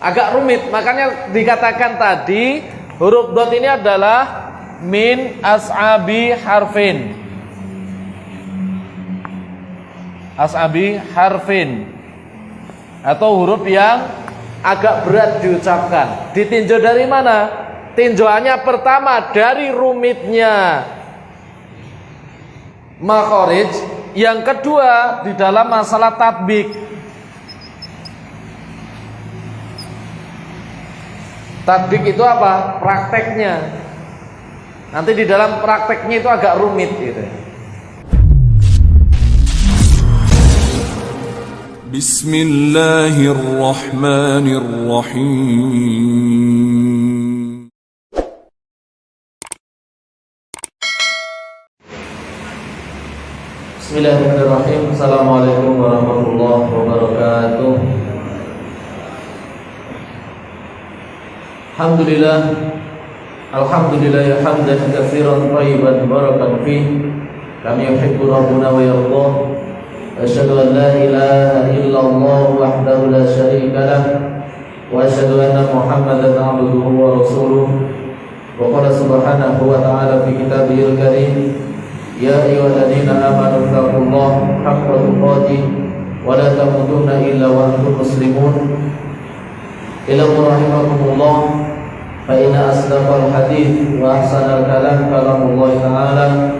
Agak rumit, makanya dikatakan tadi huruf dot ini adalah min as'abi harfin. As'abi harfin, atau huruf yang agak berat diucapkan. Ditinjau dari mana? Tinjauannya pertama dari rumitnya makharij, yang kedua di dalam masalah tatbik. Tatbik itu apa? Prakteknya. Nanti di dalam prakteknya itu agak rumit gitu. Bismillahirrahmanirrahim. Bismillahirrahmanirrahim. Assalamualaikum warahmatullahi wabarakatuh. Alhamdulillah ya hamdan katsiran thayyiban barakan fih kama yuhibbu rabbuna wa yardah. Asyhadu an la ilaha illallah wahdahu la syarika lah wa asyhadu anna Muhammadan abduhu wa rasuluh. Wa qala subhanahu wa ta'ala fi kitabihil karim, ya ayyuhalladzina amanu taqullaha haqqa tuqatih wa la tamutunna illa wa antum muslimun. Ilamu rahimakumullah, fa inna asdaqal hadits wa ahsanal kalam kalamullah ta'ala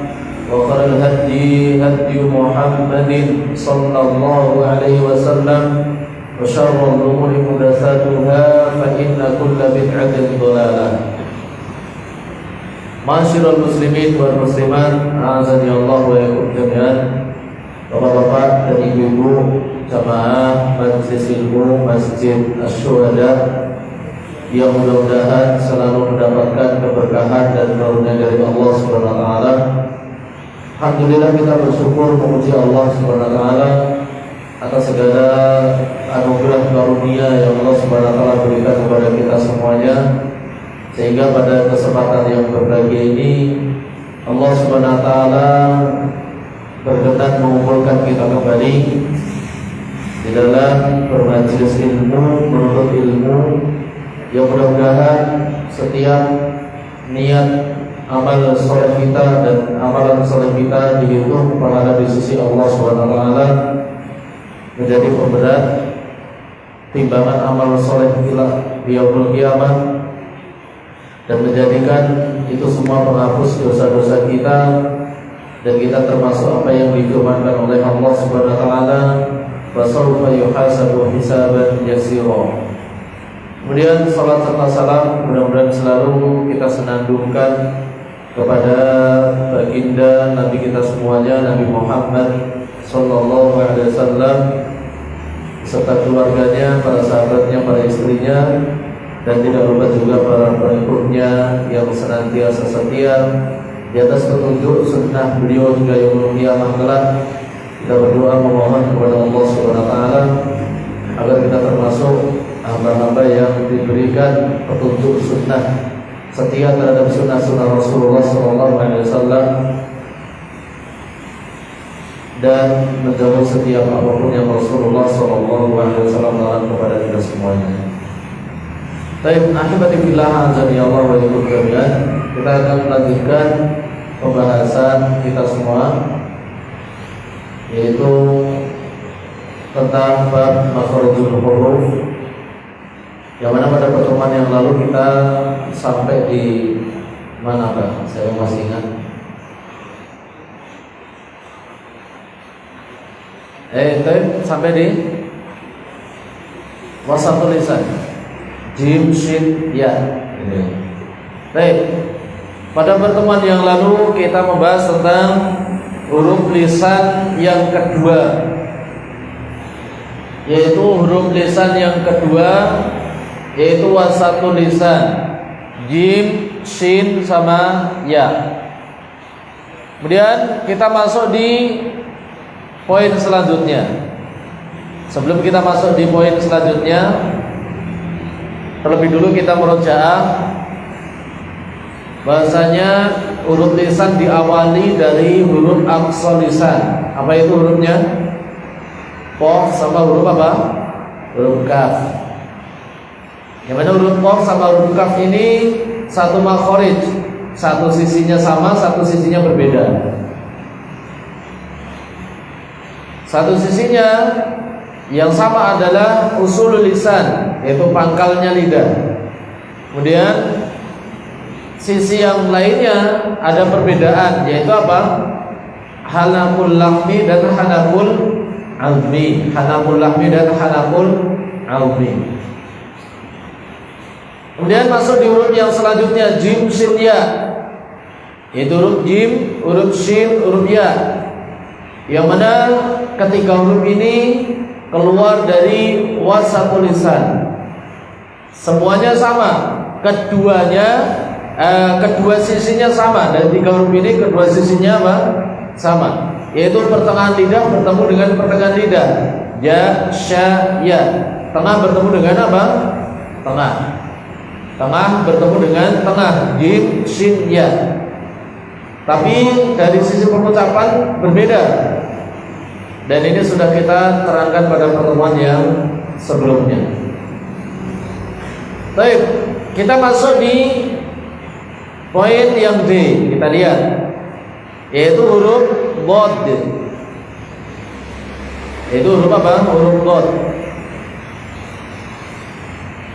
wa khairul hadi hadi Muhammadin sallallahu alaihi wasallam wa syarrul umuri muhdatsatuha fa inna kulla bid'atin dhalalah. Ma'asyiral muslimin wal muslimat, a'azani Allah wa iyyakum jami'an. Bapak-bapak dan ibu-ibu jamaah Majelis Ilmu Masjid Asy-Syuhada yang mudah-mudahan selalu mendapatkan keberkahan dan karunia dari Allah Subhanahu wa taala. Alhamdulillah, kita bersyukur memuji Allah Subhanahu wa taala atas segala anugerah karunia yang Allah Subhanahu wa taala berikan kepada kita semuanya, sehingga pada kesempatan yang berbahagia ini Allah Subhanahu wa taala berkenan mengumpulkan kita kembali di dalam bermajelis ilmu, menuntut ilmu, yang mudah-mudahan setiap niat amal soleh kita dan amalan soleh kita dihitung pahala di sisi Allah SWT, menjadi pemberat timbangan amal soleh kita di yaumul qiyamah, dan menjadikan itu semua menghapus dosa-dosa kita, dan kita termasuk apa yang difirmankan oleh Allah Subhanahu wa taala, fasawfa yuhasabu hisaban yasira. Kemudian salat serta salam mudah-mudahan selalu kita senandungkan kepada baginda Nabi kita semuanya, Nabi Muhammad sallallahu alaihi wasallam, serta keluarganya, para sahabatnya, para istrinya, dan tidak lupa juga para pengikutnya yang senantiasa setia di atas petunjuk sunnah beliau hingga yaumul qiyamah kelak. Kita berdoa memohon kepada Allah Subhanahu wa taala agar kita termasuk hamba-hamba yang diberikan petunjuk sunnah, setia terhadap sunnah-sunnah Rasulullah SAW, dan menjauhi setiap apapun yang Rasulullah SAW larang kepada kita semuanya. Baik, ahibati billah, azani Allah wa iyyakum jami'an. Kita akan melanjutkan pembahasan kita semua, yaitu tentang bab makharijul huruf, yang mana pada pertemuan yang lalu kita sampai di mana, Pak? Saya masih ingat. Sampai di wasatul lisan, jim, shin, ya. Baik. Pada pertemuan yang lalu kita membahas tentang huruf lisan yang kedua, yaitu huruf lisan yang kedua, yaitu wasatul lisan, jim, shin, sama ya. Kemudian kita masuk di poin selanjutnya. Sebelum kita masuk di poin selanjutnya, terlebih dulu kita murojaah bahasanya huruf lisan diawali dari huruf aqsal lisan. Apa itu hurufnya? Qaf sama huruf apa? huruf kaf. Yang mana huruf qaf sama huruf kaf ini satu makhraj, satu sisinya sama, satu sisinya berbeda. Satu sisinya yang sama adalah usulul lisan, yaitu pangkalnya lidah. Kemudian sisi yang lainnya ada perbedaan, yaitu apa? Hanakul lahmi dan hanakul azmi. Hanakul lahmi dan hanakul azmi. Kemudian masuk di huruf yang selanjutnya, jim shin ya, yaitu huruf jim, huruf shin, huruf ya, yang mana ketika huruf ini keluar dari wasatul lisan, semuanya sama, kedua sisinya sama. Dan tiga huruf ini kedua sisinya apa? Sama, yaitu pertengahan lidah bertemu dengan pertengahan lidah, ja, sya, ya. Tengah bertemu dengan apa? Tengah. Tengah bertemu dengan tengah, jim, shin, ya. Tapi dari sisi pengucapan berbeda. Dan ini sudah kita terangkan pada pertemuan yang sebelumnya. Baik, kita masuk di poin yang D. Kita lihat, yaitu huruf dhad. Yaitu huruf apa? Huruf dhad.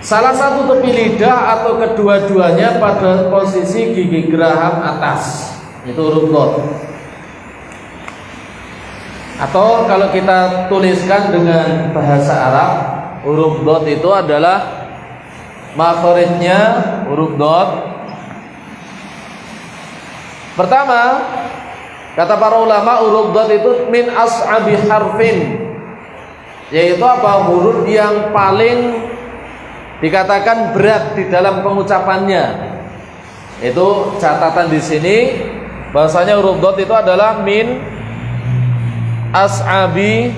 Salah satu tepi lidah atau kedua-duanya pada posisi gigi geraham atas, itu huruf dhad. Atau kalau kita tuliskan dengan bahasa Arab, huruf dhad itu adalah makhrajnya huruf dhad. Pertama, kata para ulama, huruf dhad itu min as'abi harfin, yaitu apa? Huruf yang paling dikatakan berat di dalam pengucapannya. Itu catatan di sini bahwasanya huruf dhad itu adalah min as'abi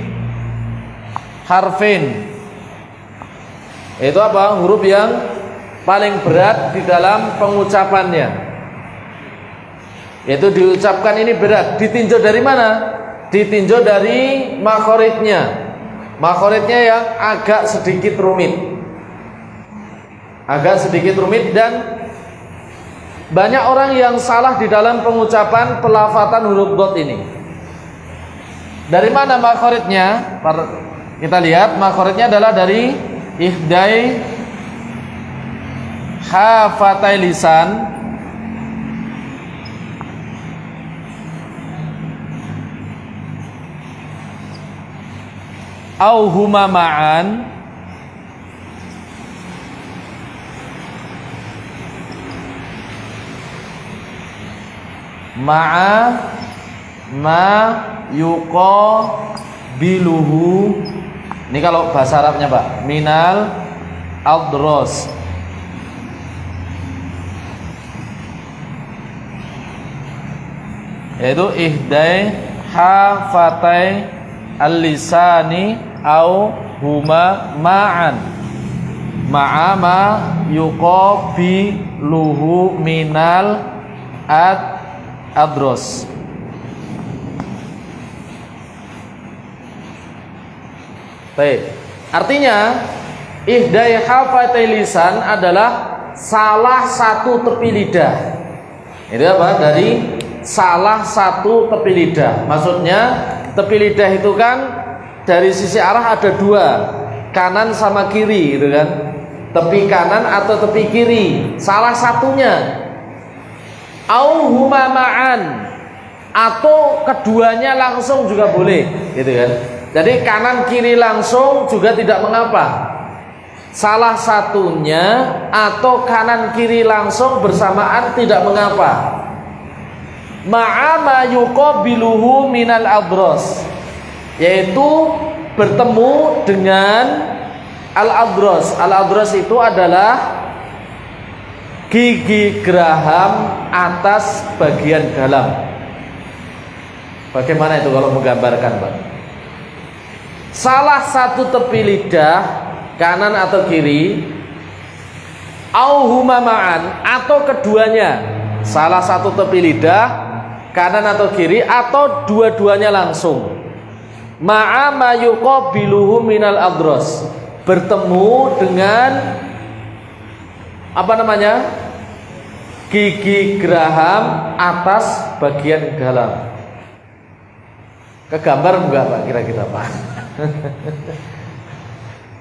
harfin. Itu apa? Huruf yang paling berat di dalam pengucapannya. Itu diucapkan ini berat. Ditinjau dari mana? Ditinjau dari makhoritnya. Makhoritnya yang agak sedikit rumit. Agak sedikit rumit, dan banyak orang yang salah di dalam pengucapan pelafatan huruf dhad ini. Dari mana makhoritnya? Kita lihat makhoritnya adalah dari ihdai hafatai lisan au huma ma'an ma'a ma yuqabiluhu. Ini kalau bahasa Arabnya Pak, minal adros. Yaitu ihdai hafatai al-lisani au huma ma'an ma'a ma yuqabiluhu minal adros. Baik, artinya ihdai hafatai lisan adalah salah satu tepi lidah. Itu apa? Dari salah satu tepi lidah. Maksudnya tepi lidah itu kan dari sisi arah ada dua, kanan sama kiri, gitu kan? Tepi kanan atau tepi kiri, salah satunya. Au huma ma'an, atau keduanya langsung juga boleh, gitu kan? Jadi kanan kiri langsung juga tidak mengapa. Salah satunya atau kanan kiri langsung bersamaan tidak mengapa. Ma'a ma yuqabiluhu minal adros, yaitu bertemu dengan al-adros. Al-adros itu adalah gigi geraham atas bagian dalam. Bagaimana itu kalau menggambarkan, Pak? Salah satu tepi lidah, kanan atau kiri, au huma ma'an, atau keduanya, salah satu tepi lidah, kanan atau kiri, atau dua-duanya langsung. Ma'a ma yuqabiluhu minal adros, bertemu dengan apa namanya? Gigi geraham atas bagian dalam. Kegambar enggak Pak kira-kira Pak?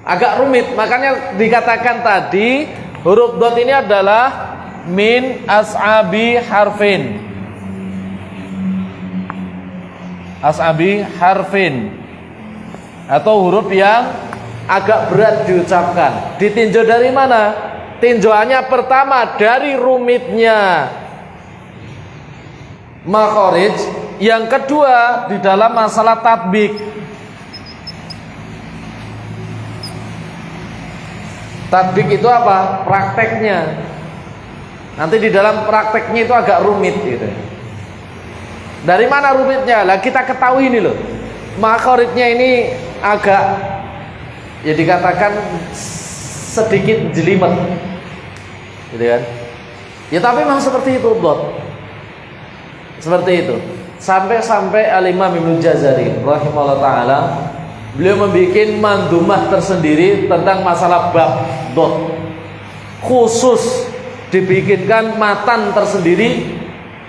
Agak rumit, makanya dikatakan tadi huruf dot ini adalah min as'abi harfin. As'abi harfin, atau huruf yang agak berat diucapkan. Ditinjau dari mana? Tinjauannya pertama dari rumitnya makhraj, yang kedua di dalam masalah tatbik. Tatbik itu apa? Prakteknya. Nanti di dalam prakteknya itu agak rumit gitu. Dari mana rumitnya? Lah kita ketahui ini loh. Makhrajnya ini agak, ya dikatakan sedikit jelimet. Gitu kan? Ya tapi memang seperti itu, Bot. Seperti itu. Sampai Al-Imam Ibnu Jazari rahimahullah taala, beliau membuat mandumah tersendiri tentang masalah bab dot. Khusus dibikinkan matan tersendiri,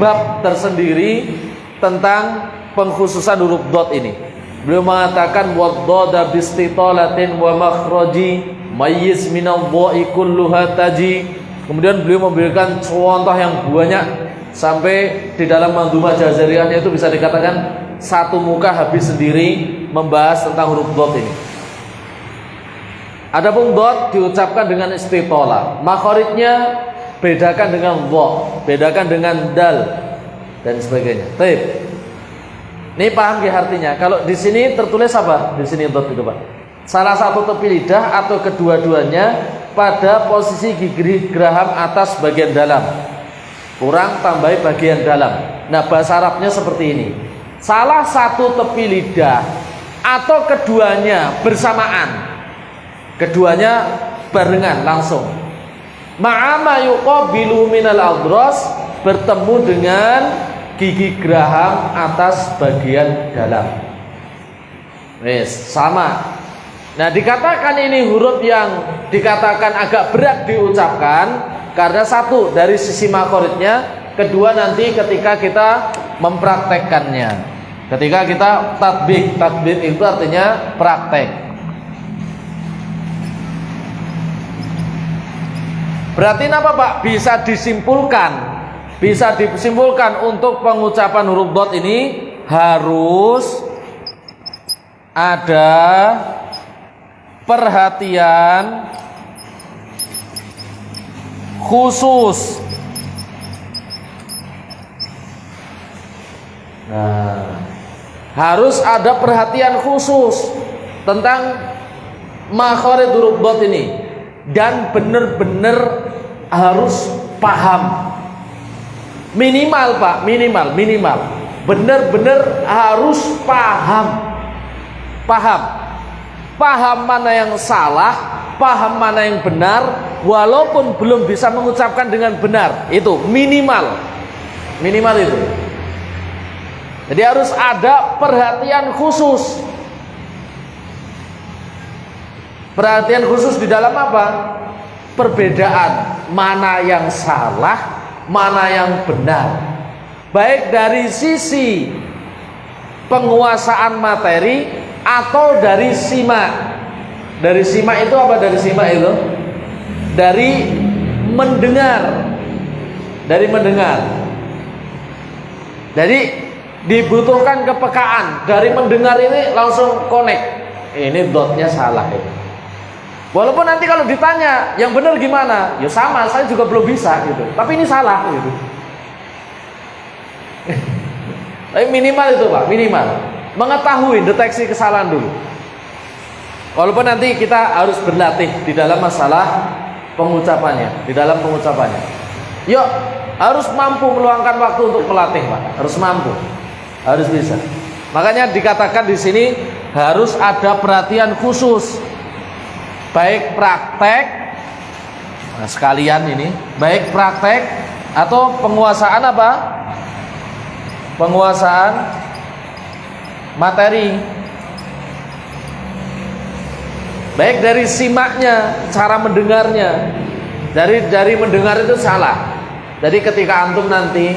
bab tersendiri tentang pengkhususan huruf dot ini. Beliau mengatakan wad-dada bistitalatin wa makhraji mayyiz minal dha'i kulluha taji. Kemudian beliau memberikan contoh yang banyak sampai di dalam mandumah Jazariyahnya itu bisa dikatakan satu muka habis sendiri membahas tentang huruf dot ini. Adapun dot diucapkan dengan istitola, makhorijnya bedakan dengan dha, bedakan dengan dal dan sebagainya. Baik. Ini paham ya artinya? Kalau di sini tertulis apa? Di sini dot itu Pak. Salah satu tepi lidah atau kedua-duanya pada posisi gigi geraham atas bagian dalam, kurang tambahi bagian dalam. Nah bahasa Arabnya seperti ini. Salah satu tepi lidah atau keduanya bersamaan, keduanya barengan langsung. Ma'ama yuqabilu minal adras, bertemu dengan gigi geraham atas bagian dalam. Wes, sama. Nah dikatakan ini huruf yang dikatakan agak berat diucapkan karena satu dari sisi makhorijnya, kedua nanti ketika kita mempraktekkannya, ketika kita tatbik. Tatbik itu artinya praktek. Berarti apa Pak? Bisa disimpulkan untuk pengucapan huruf dot ini harus ada perhatian khusus. Nah, harus ada perhatian khusus tentang makhraj huruf dot ini dan benar-benar harus paham. Minimal Pak, minimal benar-benar harus paham mana yang salah, paham mana yang benar, walaupun belum bisa mengucapkan dengan benar. Itu minimal itu. Jadi harus ada perhatian khusus. Perhatian khusus di dalam apa? Perbedaan mana yang salah, mana yang benar, baik dari sisi penguasaan materi atau dari simak. Dari simak itu apa? Dari simak itu dari mendengar. Jadi dibutuhkan kepekaan. Dari mendengar ini langsung connect. Ini dotnya salah ini. Walaupun nanti kalau ditanya yang benar gimana, ya sama, saya juga belum bisa gitu. Tapi ini salah gitu. Tapi minimal itu Pak, minimal mengetahui, deteksi kesalahan dulu. Walaupun nanti kita harus berlatih di dalam masalah pengucapannya, Yuk, harus mampu meluangkan waktu untuk melatih, Pak. Harus mampu, harus bisa. Makanya dikatakan di sini harus ada perhatian khusus, baik praktek, nah sekalian ini, baik praktek atau penguasaan apa? Penguasaan materi. Baik dari simaknya, cara mendengarnya. Dari mendengar itu salah. Jadi ketika antum nanti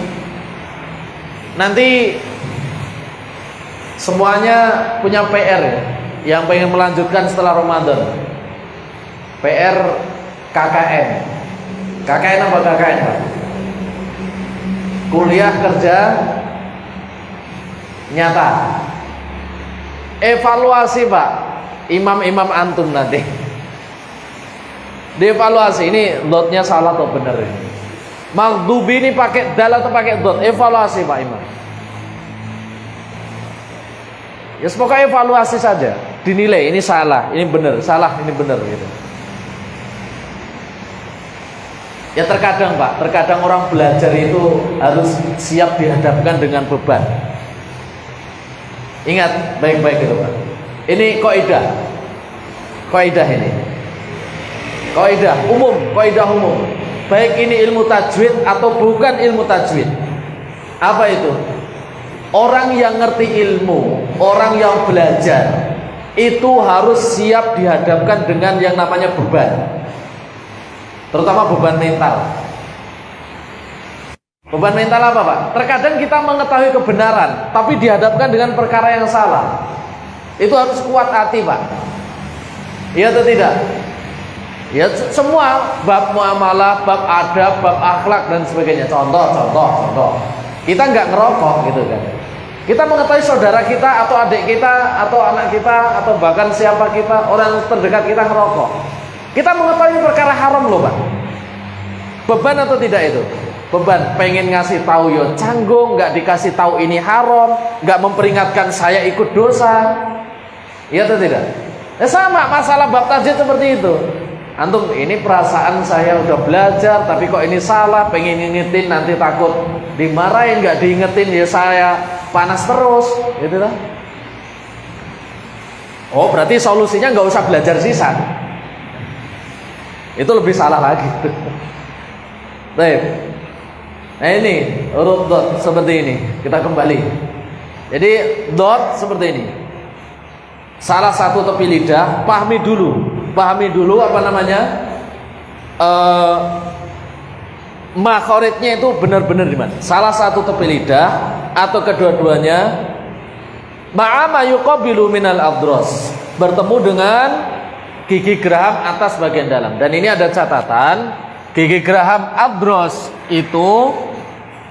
semuanya punya PR ya, yang pengen melanjutkan setelah Ramadan. PR KKN. KKN apa KKN, Pak? Kuliah kerja nyata. Evaluasi, Pak. Imam-imam antum nanti. Dievaluasi, ini dotnya salah atau benar ini. Maghdubi ini pakai dal atau pakai dot? Evaluasi, Pak Imam. Ya semoga evaluasi saja, dinilai ini salah, ini benar, salah, ini benar gitu. Ya terkadang Pak, terkadang orang belajar itu harus siap dihadapkan dengan beban. Ingat baik-baik itu Pak. Ini kaidah ini. Kaidah umum. Baik ini ilmu tajwid atau bukan ilmu tajwid. Apa itu? Orang yang ngerti ilmu, orang yang belajar itu harus siap dihadapkan dengan yang namanya beban. Terutama beban mental. Beban mental apa Pak? Terkadang kita mengetahui kebenaran tapi dihadapkan dengan perkara yang salah. Itu harus kuat hati Pak. Iya atau tidak? Ya semua bab muamalah, bab adab, bab akhlak dan sebagainya. Contoh. Kita nggak ngerokok gitu kan. Kita mengetahui saudara kita atau adik kita atau anak kita atau bahkan siapa kita, orang terdekat kita ngerokok. Kita mengetahui perkara haram loh Pak. Beban atau tidak itu? Beban. Pengen ngasih tahu yo canggung, nggak dikasih tahu ini haram, nggak memperingatkan saya ikut dosa. Iya atau tidak? Sama masalah bab tajwid seperti itu. Antum ini perasaan saya udah belajar tapi kok ini salah, pengen ngingetin nanti takut dimarahin, nggak diingetin ya saya panas terus, gitu lah. Oh berarti solusinya nggak usah belajar sisa. Itu lebih salah lagi. Baik. Nah ini urut dot seperti ini. Kita kembali. Jadi dot seperti ini. Salah satu tepi lidah, pahami dulu apa namanya makhoritnya itu benar-benar di mana. Salah satu tepi lidah atau kedua-duanya ma'ama yuqabilu minal adros, bertemu dengan gigi geraham atas bagian dalam. Dan ini ada catatan, gigi geraham adros itu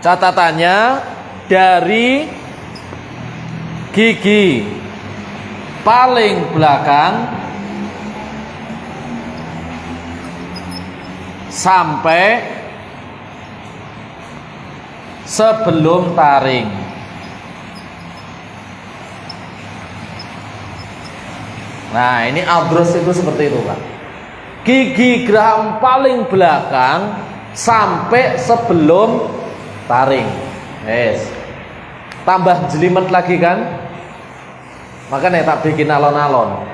catatannya dari gigi paling belakang sampai sebelum taring. Nah ini adros itu seperti itu Pak. Gigi geraham paling belakang sampai sebelum taring. Yes. Tambah jelimet lagi kan? Makanya tak bikin alon-alon.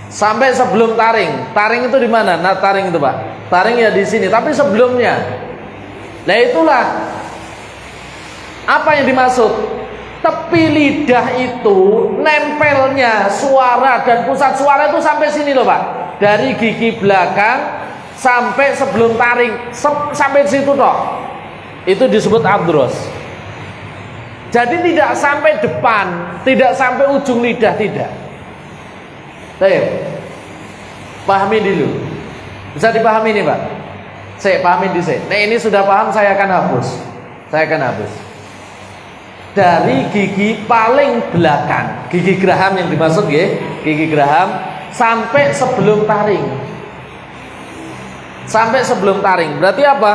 Sampai sebelum taring. Taring itu di mana? Nah, taring itu, Pak. Taring ya di sini, tapi sebelumnya. Nah, itulah apa yang dimaksud. Tepi lidah itu nempelnya suara dan pusat suara itu sampai sini loh, Pak. Dari gigi belakang sampai sebelum taring, sampai situ toh. Itu disebut adros. Jadi tidak sampai depan, tidak sampai ujung lidah, tidak. Pahami dulu. Bisa dipahami nih Pak? Saya pahami di sini. Nah ini sudah paham, saya akan hapus. Dari gigi paling belakang, gigi geraham yang dimaksud ya, gigi geraham sampai sebelum taring. Sampai sebelum taring. Berarti apa?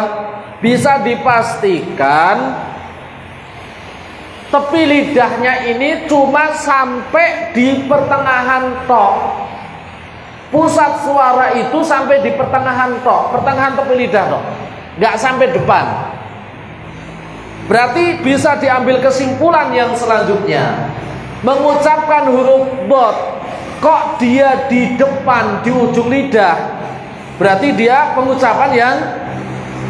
Bisa dipastikan tepi lidahnya ini cuma sampai di pertengahan tok. Pusat suara itu sampai di pertengahan tok, pertengahan tepi lidah tok, nggak sampai depan. Berarti bisa diambil kesimpulan yang selanjutnya, mengucapkan huruf dot kok dia di depan di ujung lidah, berarti dia pengucapan yang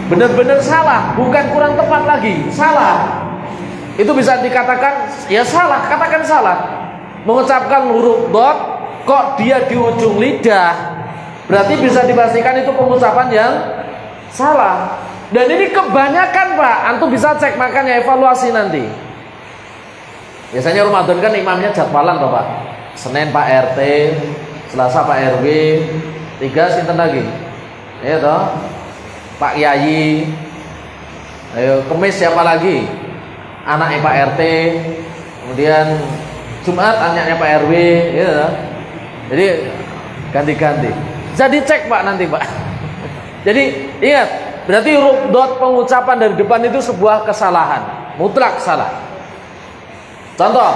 benar-benar salah, bukan kurang tepat lagi, salah. Itu bisa dikatakan ya salah, katakan salah. Mengucapkan huruf dot kok dia di ujung lidah, berarti bisa dipastikan itu pengucapan yang salah. Dan ini kebanyakan Pak, antum bisa cek, makanya evaluasi nanti. Biasanya Ramadan kan imamnya jadwalan toh Pak. Senin Pak RT, Selasa Pak RW, 3 sinten lagi? Ya toh. Pak Yayi. Ayo Kemis siapa lagi? Anaknya Pak RT. Kemudian Jumat anaknya Pak RW, ya toh. Jadi ganti-ganti. Jadi cek Pak nanti Pak. Jadi ingat, berarti huruf dot pengucapan dari depan itu sebuah kesalahan, mutlak salah. Contoh,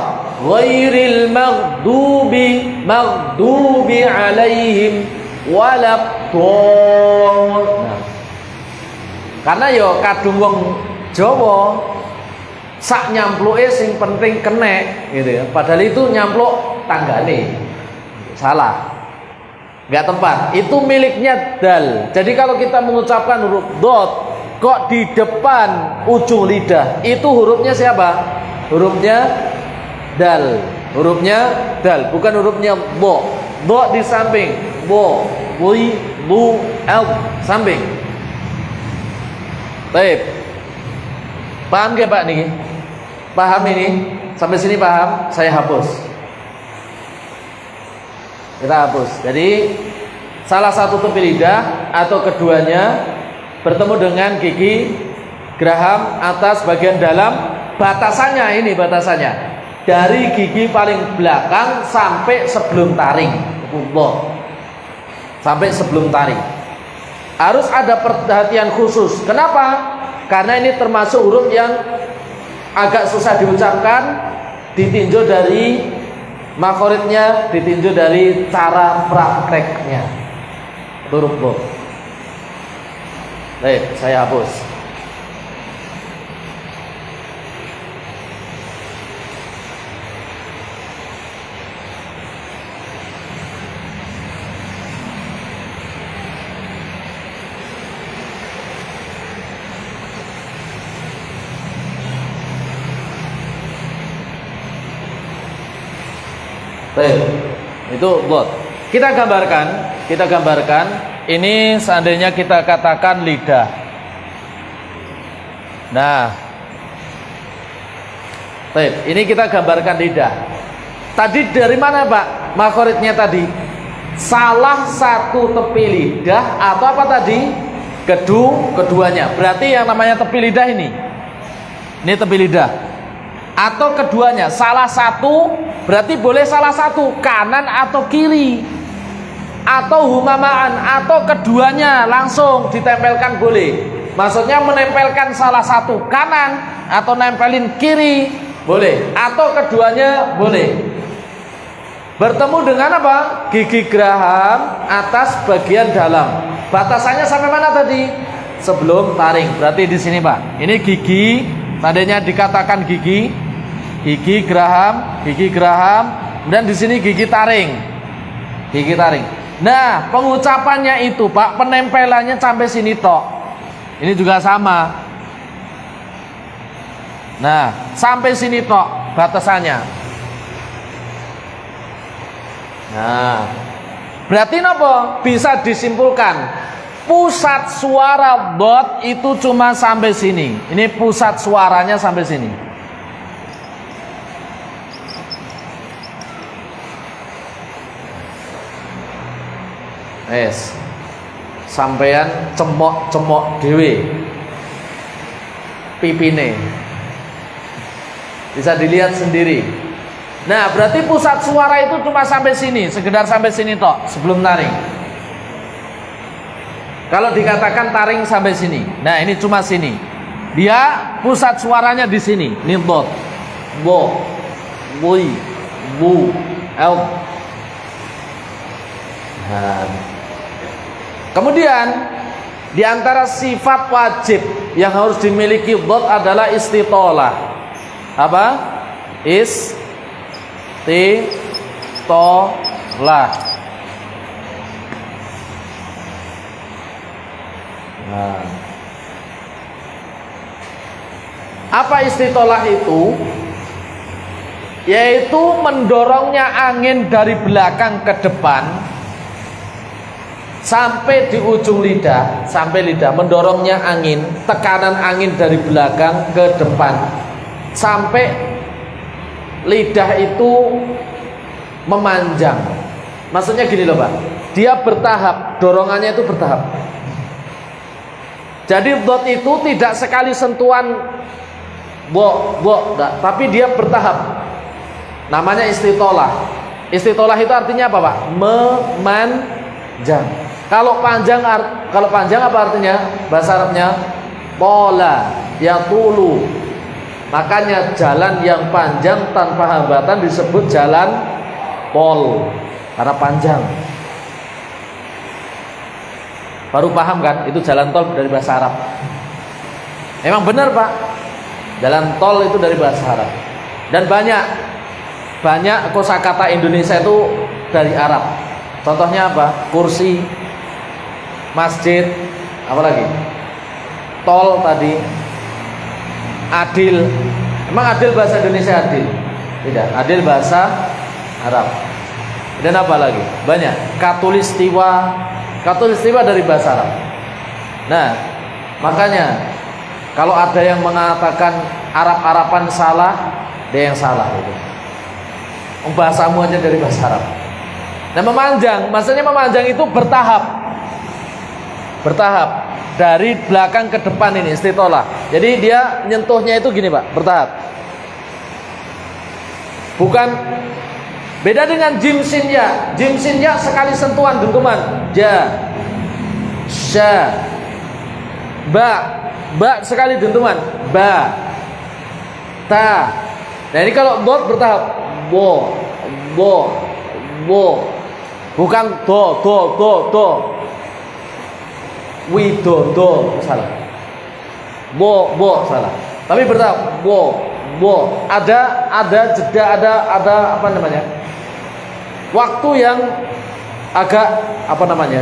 ghairil maghdubi alaihim waladdallin. Nah, karena yo kadung wong Jawa sak nyampluke sing penting kenek gitu ya. Padahal itu nyampluk tanggane. Salah. Enggak tepat. Itu miliknya dal. Jadi kalau kita mengucapkan huruf dot kok di depan ujung lidah, itu hurufnya siapa? Hurufnya dal, hurufnya dal, bukan hurufnya bo. Bo di samping, bo, wui, bu, el, samping. Baik, paham gak Pak nih? Paham ini? Sampai sini paham? Saya hapus. Kita hapus. Jadi salah satu tepi lidah atau keduanya bertemu dengan gigi geraham atas bagian dalam. Batasannya ini, batasannya dari gigi paling belakang sampai sebelum taring, sampai sebelum taring. Harus ada perhatian khusus. Kenapa? Karena ini termasuk huruf yang agak susah diucapkan, ditinjau dari makhoritnya, ditinjau dari cara prakteknya. Huruf bo. Baik, saya hapus. Itu dot. Kita gambarkan ini seandainya kita katakan lidah. Nah, ini kita gambarkan lidah. Tadi dari mana Pak makhoritnya tadi? Salah satu tepi lidah atau apa tadi? Keduanya. Berarti yang namanya tepi lidah ini tepi lidah. Atau keduanya, salah satu, berarti boleh salah satu, kanan atau kiri, atau humamaan, atau keduanya langsung ditempelkan boleh. Maksudnya menempelkan salah satu kanan atau nempelin kiri boleh, atau keduanya boleh. Bertemu dengan apa? Gigi geraham atas bagian dalam. Batasannya sampai mana tadi? Sebelum taring. Berarti di sini Pak. Ini gigi, tadinya dikatakan gigi geraham, dan di sini gigi taring. Nah, pengucapannya itu Pak, penempelannya sampai sini tok. Ini juga sama. Nah, sampai sini tok batasannya. Nah, berarti nopo? Bisa disimpulkan pusat suara dot itu cuma sampai sini. Ini pusat suaranya sampai sini. Sampean cemok dewe pipine bisa dilihat sendiri. Nah, berarti pusat suara itu cuma sampai sini, sekedar sampai sini tok sebelum taring. Kalau dikatakan taring sampai sini, nah ini cuma sini. Dia pusat suaranya di sini. Ini dot, bo, bui, bu, el. Nah, kemudian di antara sifat wajib yang harus dimiliki dot adalah istitolah. Apa? Istitolah. Nah, apa istitolah itu? yaitu mendorongnya angin dari belakang ke depan sampai di ujung lidah, sampai lidah, mendorongnya angin, tekanan angin dari belakang ke depan sampai lidah itu memanjang. Maksudnya gini loh Pak, dia bertahap, dorongannya itu bertahap. Jadi dot itu tidak sekali sentuhan enggak, tapi dia bertahap. Namanya istitolah. Istitolah itu artinya apa Pak? Memanjang. Kalau panjang apa artinya? Bahasa Arabnya pola, yatulu. Makanya jalan yang panjang tanpa hambatan disebut jalan pol, karena panjang. Baru paham kan? Itu jalan tol dari bahasa Arab. Emang benar Pak, jalan tol itu dari bahasa Arab. Dan banyak kosakata Indonesia itu dari Arab. Contohnya apa? Kursi, masjid, apa lagi? Tol tadi, adil. Emang adil bahasa Indonesia adil? Tidak, adil bahasa Arab. Dan apa lagi? Banyak. Katulistiwa dari bahasa Arab. Nah, makanya kalau ada yang mengatakan Arab-Araban salah, dia yang salah itu. Bahasamu aja dari bahasa Arab. Nah, memanjang, maksudnya memanjang itu bertahap. Bertahap dari belakang ke depan ini istitolah. Jadi dia nyentuhnya itu gini Pak, bertahap. Bukan beda dengan jim sin ya. Jim sin ya sekali sentuhan dentuman. Ja, sya, ba sekali dentuman. Ba, ta. Nah ini kalau dot bertahap. Bo. Bukan do. Wi do salah. Bo salah. Tapi bertahap. Bo. Ada jeda, ada apa namanya? Waktu yang agak apa namanya?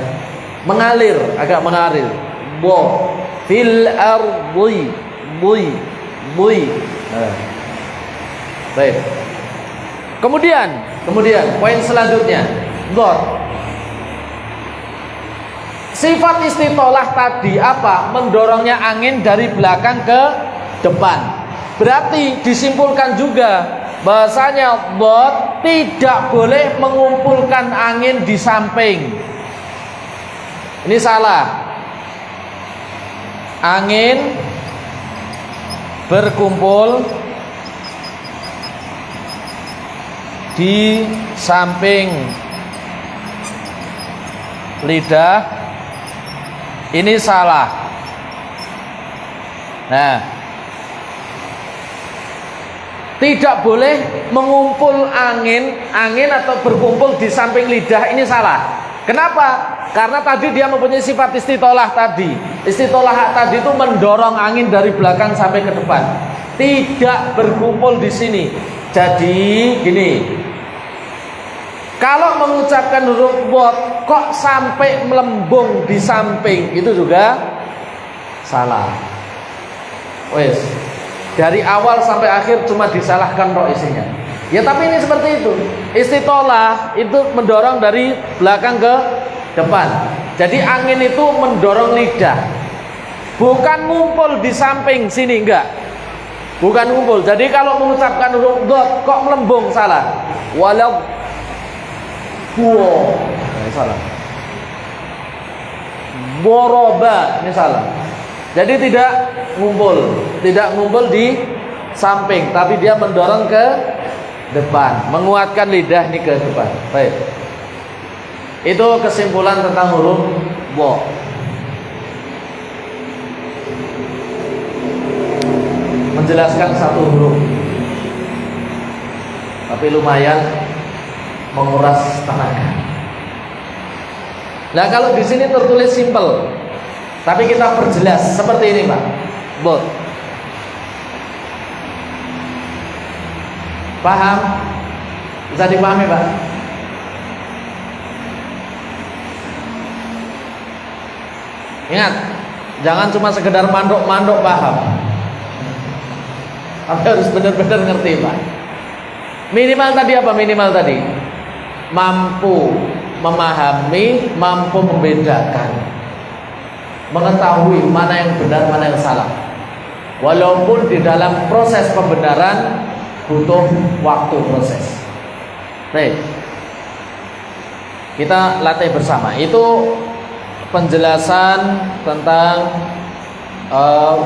Agak mengalir. Bo fil ardi bui. Nah. Baik. Kemudian poin selanjutnya, dot. Sifat istitolah tadi apa? Mendorongnya angin dari belakang ke depan. Berarti disimpulkan juga bahasanya dot tidak boleh mengumpulkan angin di samping. Ini salah. Angin berkumpul di samping lidah, ini salah. Nah, tidak boleh mengumpul angin atau berkumpul di samping lidah, ini salah. Kenapa? Karena tadi dia mempunyai sifat istitolah tadi. Istitolah tadi itu mendorong angin dari belakang sampai ke depan, tidak berkumpul di sini. Jadi gini, kalau mengucapkan huruf dot kok sampai melembung di samping, itu juga salah. Wes, dari awal sampai akhir cuma disalahkan tok isinya. Ya tapi ini seperti itu. Istitolah itu mendorong dari belakang ke depan. Jadi angin itu mendorong lidah, bukan ngumpul di samping sini, enggak. Bukan ngumpul. Jadi kalau mengucapkan huruf dot kok melembung, salah. Walau ini salah. Boroba, ini salah. Jadi tidak ngumpul di samping, tapi dia mendorong ke depan, menguatkan lidah ini ke depan. Baik. Itu kesimpulan tentang huruf bo. Menjelaskan satu huruf, tapi lumayan menguras tenaga. Nah kalau di sini tertulis simple, tapi kita perjelas seperti ini Pak. Bot. Paham? Bisa dipahami Pak? Ingat, jangan cuma sekedar mandok-mandok paham, tapi harus benar-benar ngerti Pak. Minimal tadi apa? Minimal tadi mampu memahami, mampu membedakan, mengetahui mana yang benar, mana yang salah. Walaupun di dalam proses pembenaran butuh waktu proses. Baik, kita latih bersama. Itu penjelasan tentang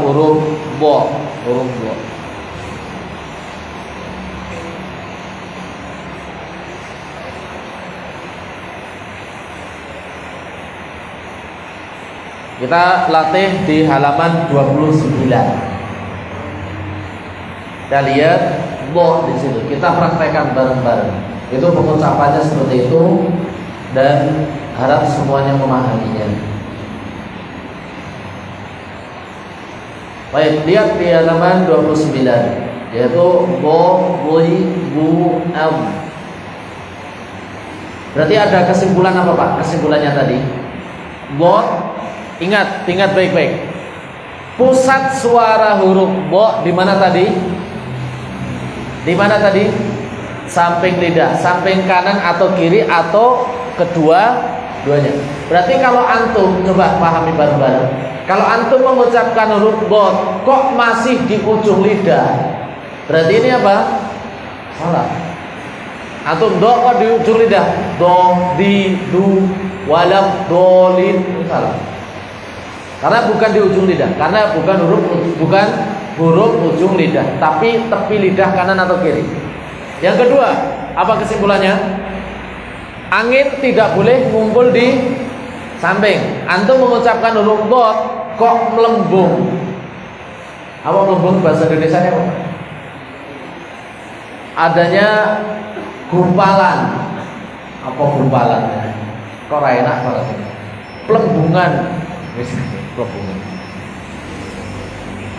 huruf bo, huruf bo. Kita latih di halaman 29. Kita lihat bo di situ. Kita praktekkan bareng-bareng. Itu pengucapannya seperti itu dan harap semuanya memahaminya. Baik, lihat di halaman 29 yaitu bo, bui, bu, am. Berarti ada kesimpulan apa Pak? Kesimpulannya tadi bo. Ingat baik-baik. Pusat suara huruf bo di mana tadi? Di mana tadi? Samping lidah, samping kanan atau kiri atau kedua-duanya. Berarti kalau antum coba pahami bareng-bareng. Kalau antum mengucapkan huruf bo kok masih di ujung lidah, berarti ini apa? Salah. Antum do kok di ujung lidah? Do, di, du, walam, dolin, salah. Karena bukan di ujung lidah, karena bukan huruf ujung lidah, tapi tepi lidah kanan atau kiri. Yang kedua, apa kesimpulannya? Angin tidak boleh ngumpul di samping. Antum mengucapkan huruf dot kok melembung. Apa melembung bahasa Indonesianya apa? Adanya gumpalan. Apa gumpalan? Kok enak banget ini. Pelembungan.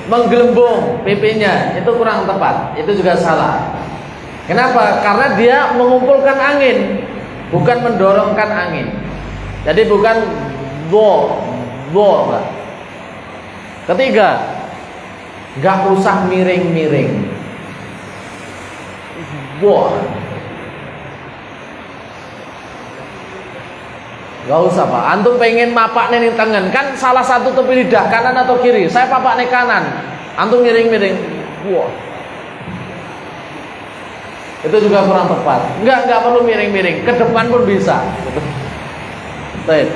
Menggelembung pipinya itu kurang tepat, itu juga salah. Kenapa? Karena dia mengumpulkan angin, bukan mendorongkan angin. Jadi bukan bo, Pak. Ketiga, nggak usah miring-miring. Bo. Gak usah Pak, antum pengen mapak nih tangan, kan salah satu tepi lidah kanan atau kiri. Saya papak nih kanan, antum miring-miring. Wah, itu juga kurang tepat. Enggak perlu miring-miring, ke depan pun bisa. Baik,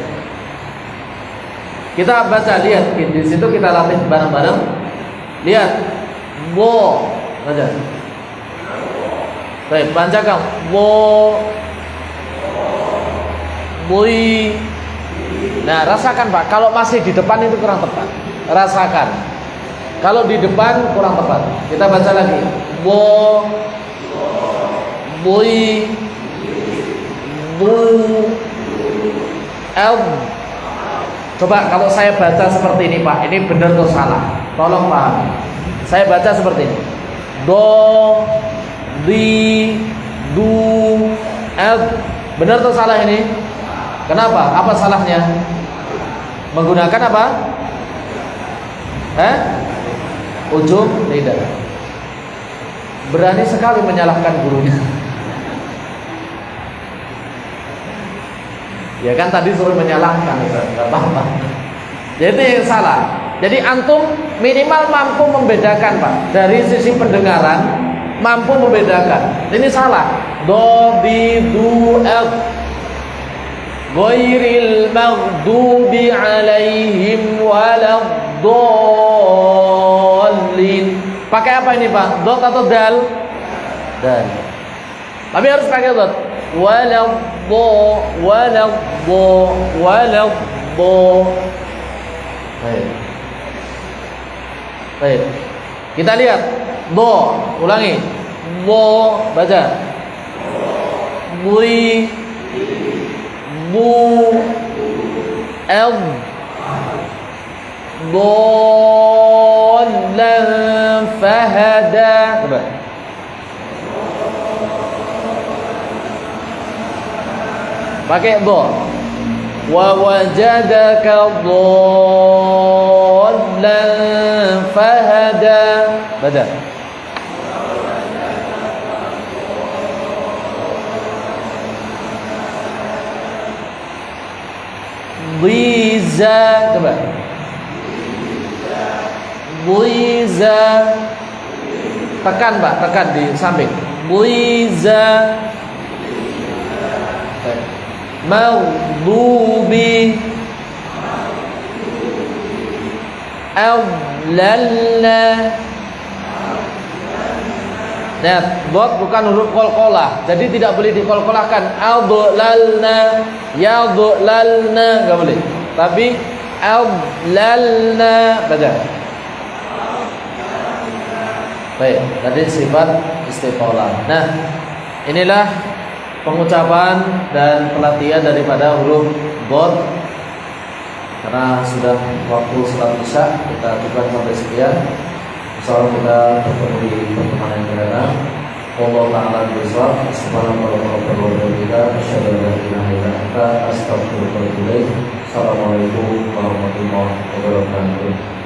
kita baca, lihat di situ kita latih bareng-bareng. Lihat, bo, baca. Baik, bacakan bo. Bui. Nah, rasakan Pak, kalau masih di depan itu kurang tepat. Rasakan. Kalau di depan kurang tepat. Kita baca lagi. Bo, bui, bu, el. Coba kalau saya baca seperti ini Pak, ini benar atau salah? Tolong paham. Saya baca seperti ini. Do, di, du, el. Benar atau salah ini? Kenapa? Apa salahnya? Menggunakan apa? Ujung lidah. Berani sekali menyalahkan gurunya. Ya kan tadi suruh menyalahkan, enggak apa-apa. Jadi yang salah. Jadi antum minimal mampu membedakan Pak. Dari sisi pendengaran mampu membedakan. Ini salah. Do, di, du, el. Ghairil maghdubi alaihim waladdallin. Pakai apa ini Pak? Dot atau dal? Dal. Tapi harus pakai dot. Waladdo. Baik. Kita lihat. Do, ulangi. Bo, baca. Bui, bu, el, dollan fahada. Coba. Pakai do. Wa wajadaka dollan fahada. Baca. Dhiza. Coba. Dhiza. Tekan Pak, tekan di samping. Dhiza. Maghdubi. Adlalna. Nah, dot bukan huruf qalqalah. Jadi tidak boleh diqalqalahkan. Adlalna, yadlalna, enggak boleh. Tapi adlalna baca. Baik, tadi sifat istiqalah. Nah, inilah pengucapan dan pelatihan daripada huruf dot. Karena sudah waktu salat Isya, kita cukupkan sampai sekian. Insyaallah kita bertemu di pertemuan yang akan datang. Wallahu ta'ala bishawab. Subhanallah wa bihamdihi, asyhadu an la ilaha illa anta, astaghfiruka wa atubu ilaik. Assalamualaikum warahmatullahi wabarakatuh.